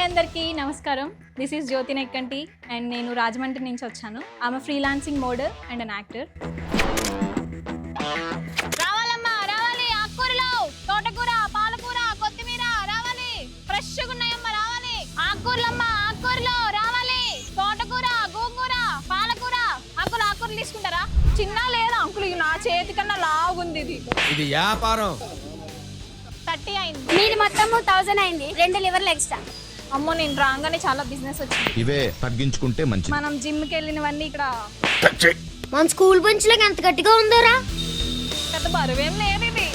అందరికీ నమస్కారం. This is Jyothi Nekkanti and నేను రాజమండ్రి నుంచి వచ్చాను. I'm freelancing model and an actor. రావాలమ్మా రావాలి, ఆకుకూరలు, తోటకూర, పాలకూర, కొత్తిమీర రావాలి, ఫ్రెష్గా ఉన్నాయమ్మా రావాలి. ఆకుకూరలమ్మా ఆకుకూరలు రావాలి, తోటకూర, గోంగూర, పాలకూర. ఆకుకూరలు తీసుకుంటారా? చిన్న లేదా అంకులు, నా చేతి కన్నా లావుంది ఇది. ఇది వ్యాపారం. 30 అయింది. మీరు మొత్తం 1000 అయింది, 2 లివర్లు ఎక్స్ట్రా. అమ్మో, నేను రాగానే చాలా బిజినెస్ వచ్చింది. ఇవే తగ్గించుకుంటే మంచిది. మనం జిమ్కి వెళ్ళినవన్నీ ఇక్కడ మన స్కూల్ బెంచ్లకు ఎంత గట్టిగా ఉందోరా. పెద్ద బరువేం లేదు ఇది.